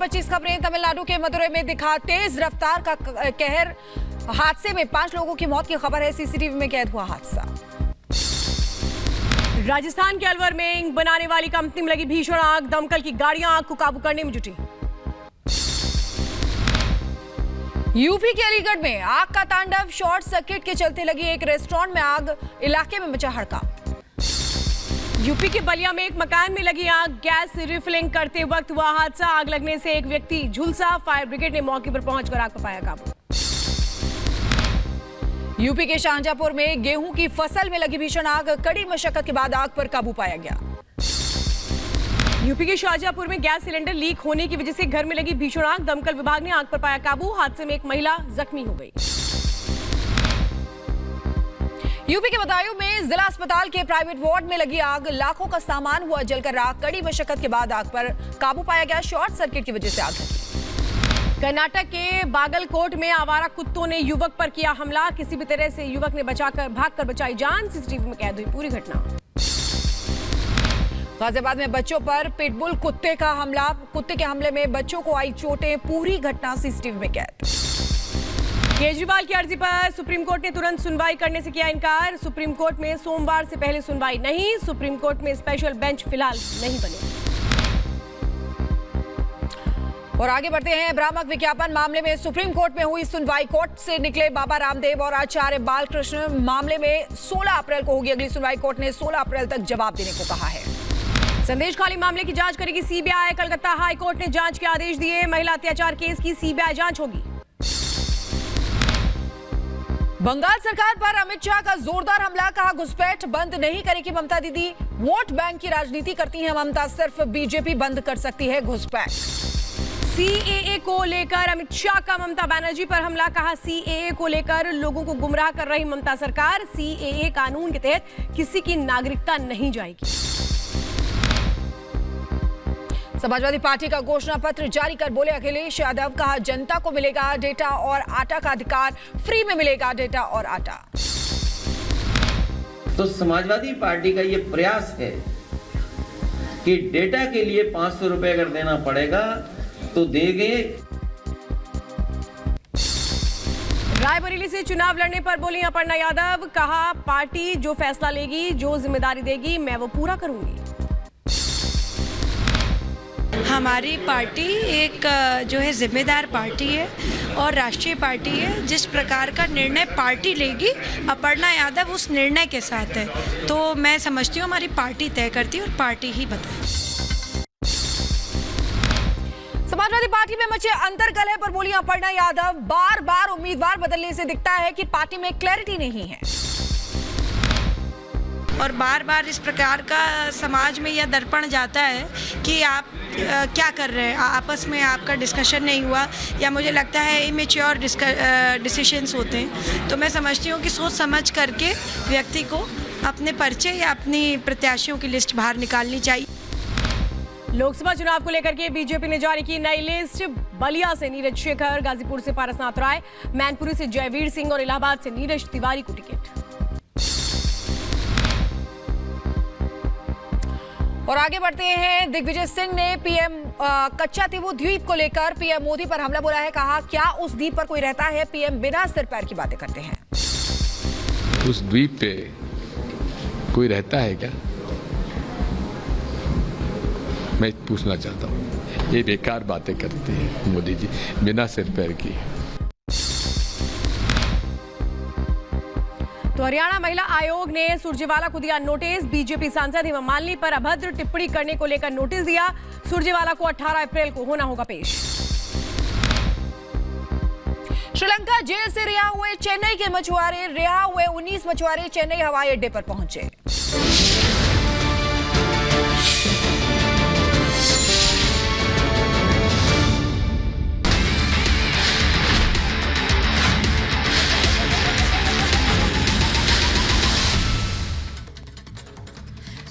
25 खबरें तमिलनाडु के मदुरै में दिखा तेज रफ्तार का कहर। हादसे में 5 लोगों की मौत की खबर है। सीसीटीवी में कैद हुआ हादसा। राजस्थान के अलवर में इंक बनाने वाली कंपनी में लगी भीषण आग। दमकल की गाड़ियां आग को काबू करने में जुटी। यूपी के अलीगढ़ में आग का तांडव। शॉर्ट सर्किट के चलते लगी एक रेस्टोरेंट में आग। इलाके में मचा हड़कंप। यूपी के बलिया में एक मकान में लगी आग। गैस रिफिलिंग करते वक्त हुआ हादसा। आग लगने से एक व्यक्ति झुलसा। फायर ब्रिगेड ने मौके पर पहुंचकर आग पर पाया काबू। यूपी के शाहजहांपुर में गेहूं की फसल में लगी भीषण आग। कड़ी मशक्कत के बाद आग पर काबू पाया गया। यूपी के शाहजहांपुर में गैस सिलेंडर लीक होने की वजह से घर में लगी भीषण आग। दमकल विभाग ने आग पर पाया काबू। हादसे में एक महिला जख्मी हो गई। यूपी के बदायूं में जिला अस्पताल के प्राइवेट वार्ड में लगी आग। लाखों का सामान हुआ जलकर राख। कड़ी मशक्कत के बाद आग पर काबू पाया गया। शॉर्ट सर्किट की वजह से आग लगी। कर्नाटक के बागलकोट में आवारा कुत्तों ने युवक पर किया हमला। किसी भी तरह से युवक ने भागकर बचाई जान। सीसीटीवी में कैद हुई पूरी घटना। गाजियाबाद में बच्चों पर पिटबुल कुत्ते का हमला। कुत्ते के हमले में बच्चों को आई चोटें। पूरी घटना सीसीटीवी में कैद। केजरीवाल की अर्जी पर सुप्रीम कोर्ट ने तुरंत सुनवाई करने से किया इनकार। सुप्रीम कोर्ट में सोमवार से पहले सुनवाई नहीं। सुप्रीम कोर्ट में स्पेशल बेंच फिलहाल नहीं बने। और आगे बढ़ते हैं। भ्रामक विज्ञापन मामले में सुप्रीम कोर्ट में हुई सुनवाई। कोर्ट से निकले बाबा रामदेव और आचार्य बालकृष्ण। मामले में 16 अप्रैल को होगी अगली सुनवाई। कोर्ट ने 16 अप्रैल तक जवाब देने को कहा है। संदेश खाली मामले की जांच करेगी सीबीआई। कलकत्ता हाई कोर्ट ने जांच के आदेश दिए। महिला अत्याचार केस की सीबीआई जांच होगी। बंगाल सरकार पर अमित शाह का जोरदार हमला। कहा घुसपैठ बंद नहीं करेगी ममता दीदी। वोट बैंक की राजनीति करती हैं ममता। सिर्फ बीजेपी बंद कर सकती है घुसपैठ। सीएए को लेकर अमित शाह का ममता बनर्जी पर हमला। कहा सीएए को लेकर लोगों को गुमराह कर रही ममता सरकार। सीएए कानून के तहत किसी की नागरिकता नहीं जाएगी। समाजवादी पार्टी का घोषणा पत्र जारी कर बोले अखिलेश यादव। कहा जनता को मिलेगा डेटा और आटा का अधिकार। फ्री में मिलेगा डेटा और आटा। तो समाजवादी पार्टी का ये प्रयास है कि डेटा के लिए 500 रुपए अगर देना पड़ेगा तो देंगे। रायबरेली से चुनाव लड़ने पर बोली अपर्णा यादव। कहा पार्टी जो फैसला लेगी, जो जिम्मेदारी देगी, मैं वो पूरा करूंगी। हमारी पार्टी एक जो है जिम्मेदार पार्टी है और राष्ट्रीय पार्टी है। जिस प्रकार का निर्णय पार्टी लेगी, अपर्णा यादव उस निर्णय के साथ है। तो मैं समझती हूँ हमारी पार्टी तय करती है और पार्टी ही बताए। समाजवादी पार्टी में मचे अंतर्कलह पर बोली अपर्णा यादव। बार बार उम्मीदवार बदलने से दिखता है कि पार्टी में क्लैरिटी नहीं है और बार बार इस प्रकार का समाज में यह दर्पण जाता है कि आप क्या कर रहे हैं, आपस में आपका डिस्कशन नहीं हुआ या मुझे लगता है इमेच्योर डिसीजंस होते हैं। तो मैं समझती हूँ कि सोच समझ करके व्यक्ति को अपने पर्चे या अपनी प्रत्याशियों की लिस्ट बाहर निकालनी चाहिए। लोकसभा चुनाव को लेकर के बीजेपी ने जारी की नई लिस्ट। बलिया से नीरज शेखर, गाजीपुर से पारसनाथ राय, मैनपुरी से जयवीर सिंह और इलाहाबाद से नीरज तिवारी को टिकट। और आगे बढ़ते हैं। दिग्विजय सिंह ने पीएम कच्चातीवू द्वीप को लेकर पीएम मोदी पर हमला बोला है। कहा क्या उस द्वीप पर कोई रहता है? पीएम बिना सिर पैर की बातें करते हैं। उस द्वीप पे कोई रहता है क्या? मैं पूछना चाहता हूँ। ये बेकार बातें करते हैं मोदी जी बिना सिर पैर की। तो हरियाणा महिला आयोग ने सुरजेवाला को दिया नोटिस। बीजेपी सांसद हेमा मालिनी पर अभद्र टिप्पणी करने को लेकर नोटिस दिया। सुरजेवाला को 18 अप्रैल को होना होगा पेश। श्रीलंका जेल से रिहा हुए चेन्नई के मछुआरे। रिहा हुए 19 मछुआरे चेन्नई हवाई अड्डे पर पहुंचे।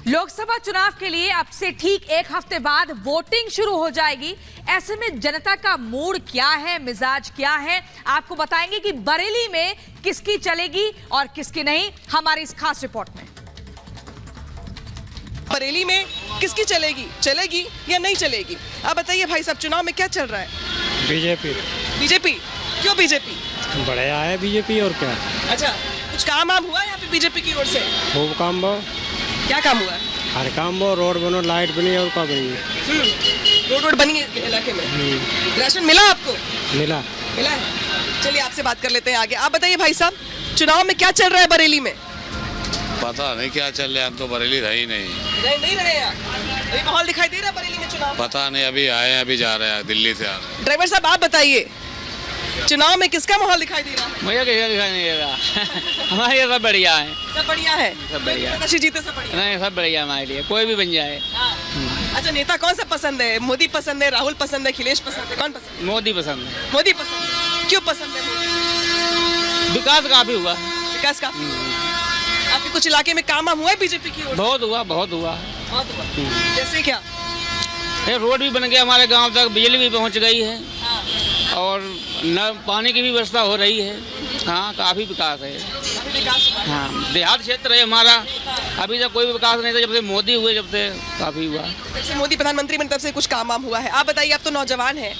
लोकसभा चुनाव के लिए अब से ठीक एक हफ्ते बाद वोटिंग शुरू हो जाएगी। ऐसे में जनता का मूड क्या है, मिजाज क्या है, आपको बताएंगे कि बरेली में किसकी चलेगी और किसकी नहीं, हमारी इस खास रिपोर्ट में। बरेली में किसकी चलेगी या नहीं चलेगी? आप बताइए भाई साहब, चुनाव में क्या चल रहा है? बीजेपी। क्यों बीजेपी? बढ़िया है बीजेपी, और क्या। अच्छा, कुछ काम हुआ यहाँ पे बीजेपी की ओर से? खूब काम बो, क्या काम हुआ है? हर काम बो, रोड बनो, लाइट बनी और क्या बनी। रोड बनी है इलाके में। राशन मिला आपको? मिला है। चलिए आपसे बात कर लेते हैं आगे। आप बताइए भाई साहब, चुनाव में क्या चल रहा है बरेली में? पता नहीं क्या चल रहा है, हम तो बरेली रहे ही नहीं रहे हैं। अभी माहौल दिखाई दे रहा है बरेली में चुनाव? पता नहीं, अभी आए हैं, अभी जा रहे हैं, दिल्ली से आ रहे हैं। ड्राइवर साहब आप बताइए, चुनाव में किसका माहौल दिखाई दे रहा है? मुझे किसी दिखाई नहीं दे रहा। हमारे ये सब बढ़िया है। सब बढ़िया है? सब बढ़िया। प्रत्याशी जीते सब बढ़िया? नहीं, सब बढ़िया हमारे लिए, कोई भी बन जाए। अच्छा, नेता कौन सा पसंद है? मोदी पसंद है, राहुल पसंद है, अखिलेश पसंद है, कौन पसंद है? मोदी पसंद है। मोदी पसंद है। क्यों पसंद है मोदी? विकास काफी हुआ। विकास का? आपके कुछ इलाके में काम हुआ है बीजेपी की ओर? बहुत हुआ। जैसे क्या? ये रोड भी बन गया हमारे गांव तक, बिजली भी पहुंच गई है, और न पानी की भी व्यवस्था हो रही है। हाँ, काफी विकास है। हाँ, देहात क्षेत्र है हमारा, अभी तक कोई भी विकास नहीं था, जब से मोदी हुए जब से काफी हुआ। जब से मोदी प्रधानमंत्री बने तब से कुछ काम हुआ है। आप बताइए, आप तो नौजवान हैं,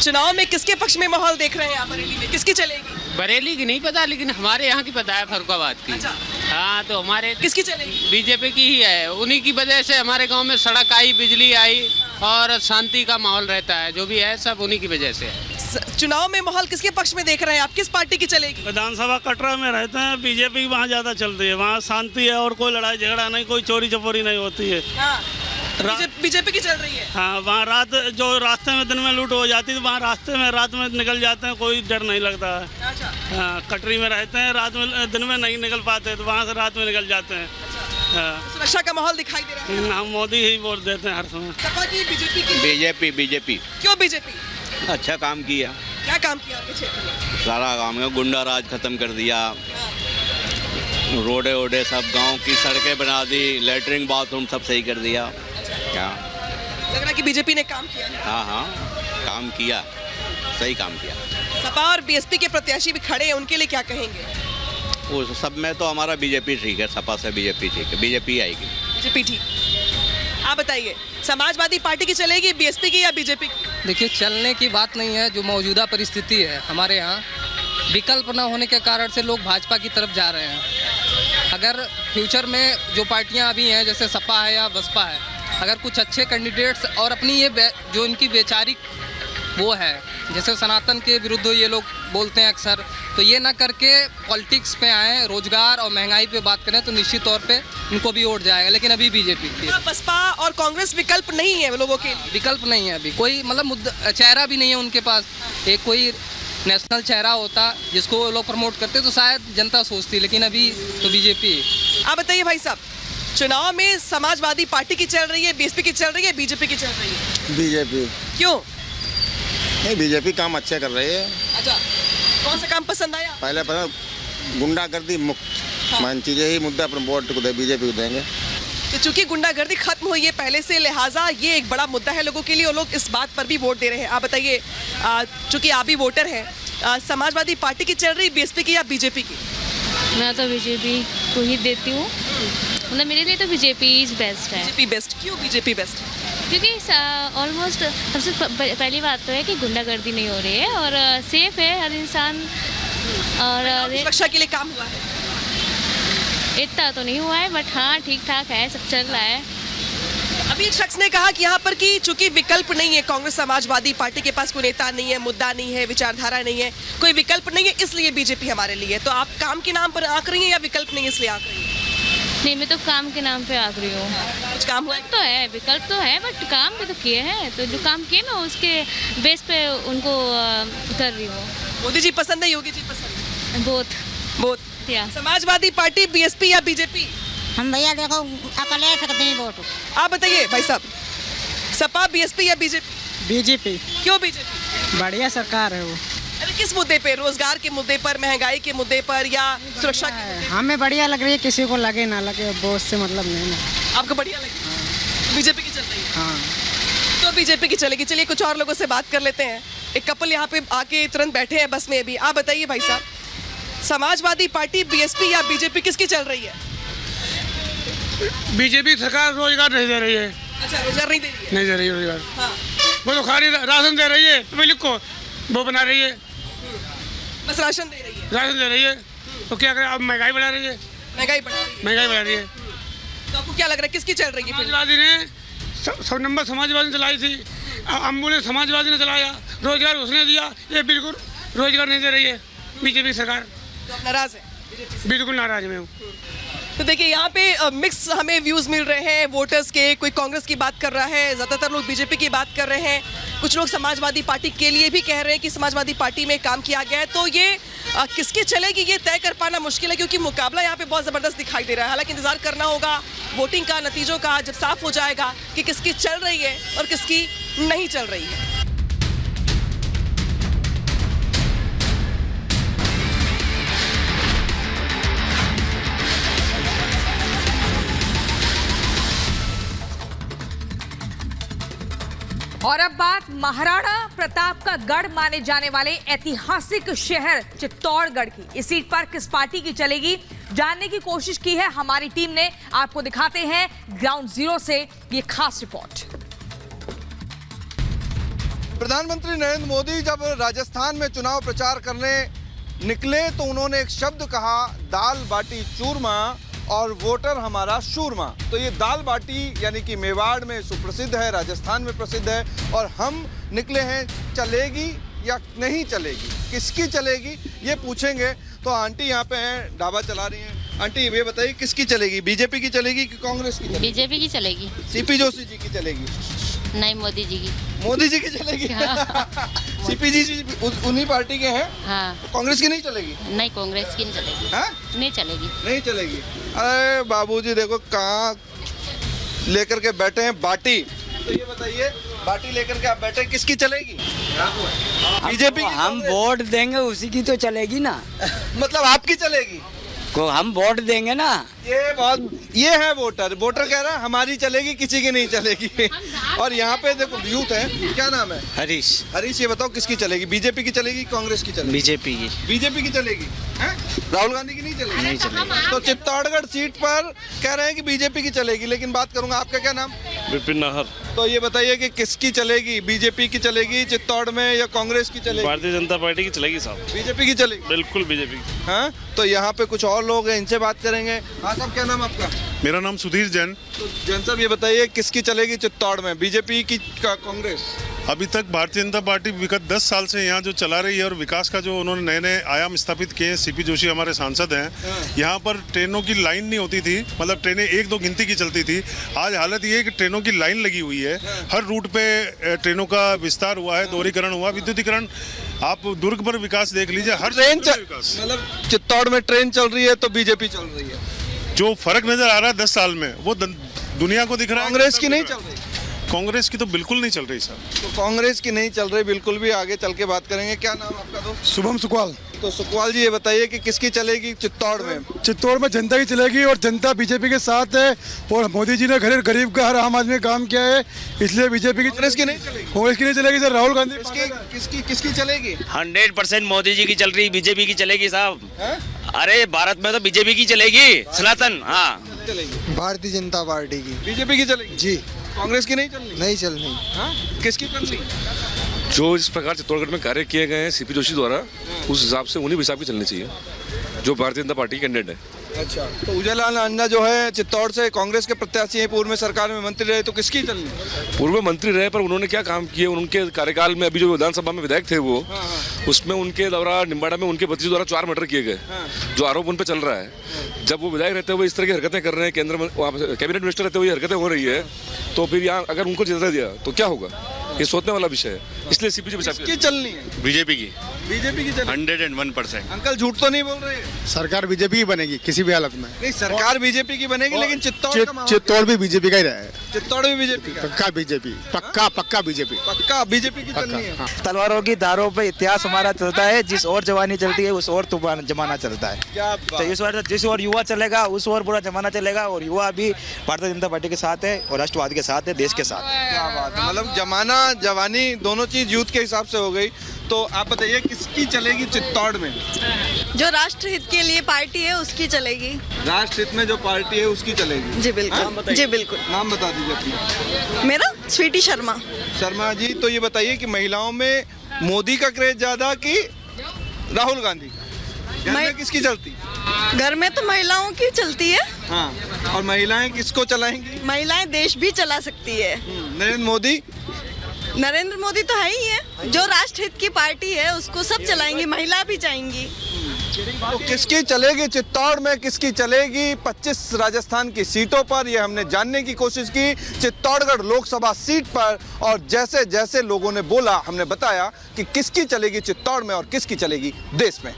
चुनाव में किसके पक्ष में माहौल देख रहे हैं आप बरेली में? किसकी चलेगी? बरेली की नहीं पता, लेकिन हमारे यहाँ की पता है, फरुखाबाद की। अच्छा। हाँ, तो हमारे किसकी चलेगी? बीजेपी की ही है। उन्हीं की वजह से हमारे गांव में सड़क आई, बिजली आई, और शांति का माहौल रहता है। जो भी है सब उन्हीं की वजह से है। चुनाव में माहौल किसके पक्ष में देख रहे हैं आप? किस पार्टी की चलेगी? विधानसभा कटरा में रहते हैं, बीजेपी वहाँ ज्यादा चलती है, वहाँ शांति है और कोई लड़ाई झगड़ा नहीं, कोई चोरी चपोरी नहीं होती है। बीजेपी की चल रही है। हाँ, वहाँ जो रास्ते में दिन में लूट हो जाती है, वहाँ रास्ते में रात में निकल जाते हैं, कोई डर नहीं लगता है। अच्छा। हाँ, कटरी में रहते हैं, रात में दिन में नहीं निकल पाते, तो वहाँ से रात में निकल जाते हैं। हाँ, सुरक्षा का माहौल दिखाई दे रहा है। हम मोदी ही वोट देते हैं हर समय। सपा की, बीजेपी की? बीजेपी। क्यों बीजेपी? अच्छा काम किया। क्या काम किया आपके क्षेत्र में? सारा काम है, गुंडा राज खत्म कर दिया, रोडे वोडे सब गांव की सड़कें बना दी, लेटरिन बाथरूम सब सही कर दिया। क्या लग रहा है कि बीजेपी ने काम किया है? हाँ, काम किया, सही काम किया। सपा और बीएसपी के प्रत्याशी भी खड़े हैं, उनके लिए क्या कहेंगे? वो सब में तो हमारा बीजेपी ठीक है, सपा से बीजेपी ठीक है, बीजेपी आएगी। बीजेपी ठीक। आप बताइए, समाजवादी पार्टी की चलेगी, बीएसपी की या बीजेपी की? देखिए, चलने की बात नहीं है, जो मौजूदा परिस्थिति है हमारे यहाँ, विकल्प न होने के कारण से लोग भाजपा की तरफ जा रहे हैं। अगर फ्यूचर में जो पार्टियाँ अभी हैं, जैसे सपा है या बसपा है, अगर कुछ अच्छे कैंडिडेट्स और अपनी ये जो इनकी वैचारिक वो है, जैसे सनातन के विरुद्ध ये लोग बोलते हैं अक्सर, तो ये ना करके पॉलिटिक्स पे आए, रोजगार और महंगाई पे बात करें, तो निश्चित तौर पे इनको भी वोट जाएगा। लेकिन अभी बीजेपी की, बसपा और कांग्रेस विकल्प नहीं है लोगों के लिए? विकल्प नहीं है अभी, कोई मतलब मुद्दा चेहरा भी नहीं है उनके पास। एक कोई नेशनल चेहरा होता जिसको वो लोग प्रमोट करते तो शायद जनता सोचती, लेकिन अभी तो बीजेपी। आप बताइए भाई साहब, चुनाव में समाजवादी पार्टी की चल रही है, बीएसपी की चल रही है, बीजेपी की चल रही है? बीजेपी। क्यों? नहीं, बीजेपी काम अच्छे कर रही है। अच्छा, कौन सा काम पसंद आया? पहले गुंडागर्दी मुक्त मान चीजें ही मुद्दा पर वोट को बीजेपी को देंगे। तो चूंकि गुंडागर्दी खत्म हुई है पहले से, लिहाजा ये एक बड़ा मुद्दा है लोगों के लिए और लोग इस बात पर भी वोट दे रहे हैं। आप बताइए, चूंकि आप भी वोटर हैं, समाजवादी पार्टी की चल रही, बीएसपी की या बीजेपी की? मैं तो बीजेपी को ही देती हूँ, मतलब मेरे लिए तो बीजेपी इज बेस्ट है। BJP best? क्यों बीजेपी बेस्ट? क्योंकि ऑलमोस्ट सबसे पहली बात तो है कि गुंडागर्दी नहीं हो रही है और सेफ है हर इंसान, और सुरक्षा के लिए काम हुआ है? इतना तो नहीं हुआ है, बट हाँ ठीक ठाक है, सब चल रहा है। अभी एक शख्स ने कहा कि यहाँ पर कि चूंकि विकल्प नहीं है, कांग्रेस समाजवादी पार्टी के पास कोई नेता नहीं है, मुद्दा नहीं है, विचारधारा नहीं है, कोई विकल्प नहीं है, इसलिए बीजेपी हमारे लिए। तो आप काम के नाम पर आंक रही हैं या विकल्प नहीं इसलिए आंक रही हैं? नहीं, मैं तो काम के नाम पे आग रही हूँ। कुछ काम हुआ तो है, विकल्प तो है, बट काम भी तो किए हैं, तो जो काम किए मैं उसके बेस पे उनको कर रही हूँ। मोदी जी पसंद है, योगी जी पसंद है? बोथ। समाजवादी पार्टी, बीएसपी या बीजेपी? हम भैया देखो अकेले सकते हैं वोट। आप बताइए भाई साहब, सपा, बीएसपी या बीजेपी? बीजेपी। क्यों बीजेपी? बढ़िया सरकार है वो। अरे किस मुद्दे पे? रोजगार के मुद्दे पर, महंगाई के मुद्दे पर, या सुरक्षा के मुद्दे पर? हमें बढ़िया लग रही है, किसी को लगे ना लगे वो उससे मतलब नहीं ना। आपको बढ़िया लगी? बीजेपी की चल रही है? हाँ, तो बीजेपी की चलेगी। चलिए कुछ और लोगों से बात कर लेते हैं। एक कपल यहाँ पे आके तुरंत बैठे हैं बस में अभी। आप बताइए भाई साहब, समाजवादी पार्टी, बीएसपी या बीजेपी, किसकी चल रही है? बीजेपी सरकार रोजगार नहीं दे रही है। अच्छा, रोजगार नहीं दे रही है? नहीं दे रही है रोजगार। हाँ। वो तो खाली राशन दे रही है, पब्लिक को वो बना रही है, बस राशन दे रही है। राशन दे रही है। तो क्या करें, अब महंगाई बढ़ा रही है। महंगाई बढ़ रही है। महंगाई बढ़ा रही है। तो आपको क्या लग रहा है किसकी चल रही है? समाजवादी ने सब नंबर समाजवादी ने चलाई थी, एम्बुलेंस समाजवादी ने चलाया, रोजगार उसने दिया। ये बिल्कुल रोजगार नहीं दे रही है बीजेपी सरकार। तो आप नाराज है? बिल्कुल नाराज मैं हूँ। तो देखिए यहाँ पे मिक्स हमें व्यूज मिल रहे हैं वोटर्स के। कोई कांग्रेस की बात कर रहा है, ज़्यादातर लोग बीजेपी की बात कर रहे हैं, कुछ लोग समाजवादी पार्टी के लिए भी कह रहे हैं कि समाजवादी पार्टी में काम किया गया है। तो ये किसकी चलेगी ये तय कर पाना मुश्किल है, क्योंकि मुकाबला यहाँ पे बहुत ज़बरदस्त दिखाई दे रहा है। हालांकि इंतजार करना होगा वोटिंग का, नतीजों का, जब साफ हो जाएगा कि किसकी चल रही है और किसकी नहीं चल रही है। और अब बात महाराणा प्रताप का गढ़ माने जाने वाले ऐतिहासिक शहर चित्तौड़गढ़ की। इस सीट पर किस पार्टी की चलेगी जानने की कोशिश की है हमारी टीम ने। आपको दिखाते हैं ग्राउंड जीरो से ये खास रिपोर्ट। प्रधानमंत्री नरेंद्र मोदी जब राजस्थान में चुनाव प्रचार करने निकले तो उन्होंने एक शब्द कहा, दाल बाटी चूरमा और वोटर हमारा शूरमा। तो ये दाल बाटी यानी कि मेवाड़ में सुप्रसिद्ध है, राजस्थान में प्रसिद्ध है, और हम निकले हैं चलेगी या नहीं चलेगी, किसकी चलेगी ये पूछेंगे। तो आंटी यहाँ पे हैं, ढाबा चला रही हैं। आंटी ये बताइए किसकी चलेगी, बीजेपी की चलेगी कि कांग्रेस की चलेगी? बीजेपी की चलेगी। सीपी जोशी जी की चलेगी? नहीं, मोदी जी की। मोदी जी की चलेगी? सीपी जी उन्हीं पार्टी के हैं। हाँ। कांग्रेस की नहीं चलेगी? नहीं, कांग्रेस की नहीं चलेगी। हाँ? नहीं चलेगी। नहीं चलेगी। अरे बाबूजी देखो कहाँ लेकर के बैठे हैं बाटी। तो ये बताइए बाटी लेकर के आप बैठे, किसकी चलेगी? बीजेपी की? हम वोट देंगे उसी की तो चलेगी ना। मतलब आपकी चलेगी? को हम वोट देंगे ना। ये है वोटर कह रहा है हमारी चलेगी, किसी की नहीं चलेगी। और यहाँ पे देखो यूथ है, क्या नाम है? हरीश, ये बताओ किसकी चलेगी, बीजेपी की चलेगी कांग्रेस की चलेगी? बीजेपी की चलेगी। हैं? राहुल गांधी की नहीं चलेगी? नहीं चलेगी। तो चित्तौड़गढ़ सीट पर कह रहे हैं कि बीजेपी की चलेगी, लेकिन बात करूंगा, आपका क्या नाम? विपिन नाहर। तो ये बताइए कि किसकी चलेगी, बीजेपी की चलेगी चित्तौड़ में या कांग्रेस की चलेगी? भारतीय जनता पार्टी की चलेगी साहब। बीजेपी की चलेगी? बिल्कुल बीजेपी की। हाँ, तो यहाँ पे कुछ और लोग हैं, इनसे बात करेंगे। हाँ साहब, क्या नाम आपका? मेरा नाम सुधीर जैन। तो जैन साहब ये बताइए किसकी चलेगी चित्तौड़ में, बीजेपी की का कांग्रेस? अभी तक भारतीय जनता पार्टी विगत 10 साल से यहाँ जो चला रही है और विकास का जो उन्होंने नए नए आयाम स्थापित किए हैं। सीपी जोशी हमारे सांसद हैं। यहाँ पर ट्रेनों की लाइन नहीं होती थी, मतलब ट्रेनें 1-2 गिनती की चलती थी। आज हालत ये है कि ट्रेनों की लाइन लगी हुई है, हर रूट पे ट्रेनों का विस्तार हुआ है, दोहरीकरण हुआ, विद्युतीकरण। आप दुर्ग पर विकास देख लीजिए, हर ट्रेन मतलब चित्तौड़ में ट्रेन चल रही है तो बीजेपी चल रही है। जो फर्क नजर आ रहा है 10 साल में वो दुनिया को दिख रहा है। कांग्रेस की नहीं चल रही? कांग्रेस की तो बिल्कुल नहीं चल रही सर। तो कांग्रेस की नहीं चल रही बिल्कुल भी, आगे चल के बात करेंगे। क्या नाम आपका दोस्त? शुभम सुकवाल। तो सुकवाल जी ये बताइए कि किसकी चलेगी चित्तौड़ में? चित्तौड़ में जनता की चलेगी और जनता बीजेपी के साथ है, और मोदी जी ने गरीब का हर आम आदमी काम किया है, इसलिए बीजेपी की। कांग्रेस की नहीं चलेगी? कांग्रेस की नहीं चलेगी सर। राहुल गांधी किसकी चलेगी? 100% मोदी जी की चल रही, बीजेपी की चलेगी साहब। अरे भारत में तो बीजेपी की चलेगी, सनातन। हाँ, भारतीय जनता पार्टी की। बीजेपी की चलेगी जी? कांग्रेस की नहीं चलनी? नहीं चलनी। किसकी चलनी? जो इस प्रकार चित्तौड़गढ़ में कार्य किए गए हैं सीपी जोशी द्वारा, उस हिसाब से उन्हीं हिसाब की चलनी चाहिए जो भारतीय जनता पार्टी के कैंडिडेट है। अच्छा, तो उदयलाल अन्ना जो है चित्तौड़ से कांग्रेस के प्रत्याशी हैं, पूर्व में सरकार में मंत्री रहे, तो किसकी चलनी? पूर्व में मंत्री रहे पर उन्होंने क्या काम किए उनके कार्यकाल में? अभी जो विधानसभा में विधायक थे वो, उसमें उनके द्वारा निम्बाड़ा में उनके भतीजे द्वारा 4 मर्डर किए गए, जो आरोप उन पर चल रहा है। जब वो विधायक रहते हुए इस तरह की हरकतें कर रहे हैं, केंद्र में कैबिनेट मिनिस्टर रहते हुए हरकतें हो रही है, तो फिर यहाँ अगर उनको जिता दिया तो क्या होगा, ये सोचने वाला विषय है। इसलिए सीपी की चलनी है? बीजेपी की। बीजेपी की चलनी 101%। अंकल झूठ तो नहीं बोल रहे हैं? सरकार बीजेपी की बनेगी किसी भी हालत में। नहीं, सरकार बीजेपी की बनेगी, लेकिन चित्तौड़ भी बीजेपी का ही रहा है। चित्तौड़ भी बीजेपी का? पक्का बीजेपी, पक्का बीजेपी। पक्का बीजेपी की चलनी है। तलवारों की धारों पे इतिहास हमारा चलता है, जिस और जवानी चलती है उस और जमाना चलता है। तो इस बार जिस और युवा चलेगा उस और पूरा जमाना चलेगा, और युवा भी भारतीय जनता पार्टी के साथ है और राष्ट्रवाद के साथ है, देश के साथ। क्या बात है, मतलब जमाना जवानी दोनों चीज यूथ के हिसाब से हो गई, तो आप बताइए किसकी चलेगी चित्तौड़ में? जो राष्ट्र हित के लिए पार्टी है उसकी चलेगी। राष्ट्र हित में जो पार्टी है उसकी चलेगी? जी बिल्कुल। जी बिल्कुल। नाम बता दीजिए अपना। मेरा स्वीटी शर्मा। शर्मा जी, तो ये बताइए कि महिलाओं में मोदी का क्रेज ज्यादा कि राहुल गांधी? घर में किसकी चलती? घर में तो महिलाओं की चलती है। हाँ, और महिलाएं किसको चलाएंगी? महिलाएं देश भी चला सकती है। नरेंद्र मोदी? नरेंद्र मोदी तो है ही है, जो राष्ट्र हित की पार्टी है उसको सब चलाएंगी, महिला भी चाहेंगी। तो किसकी चलेगी चित्तौड़ में, किसकी चलेगी 25 राजस्थान की सीटों पर, ये हमने जानने की कोशिश की चित्तौड़गढ़ लोकसभा सीट पर। और जैसे जैसे लोगों ने बोला हमने बताया कि किसकी चलेगी चित्तौड़ में और किसकी चलेगी देश में।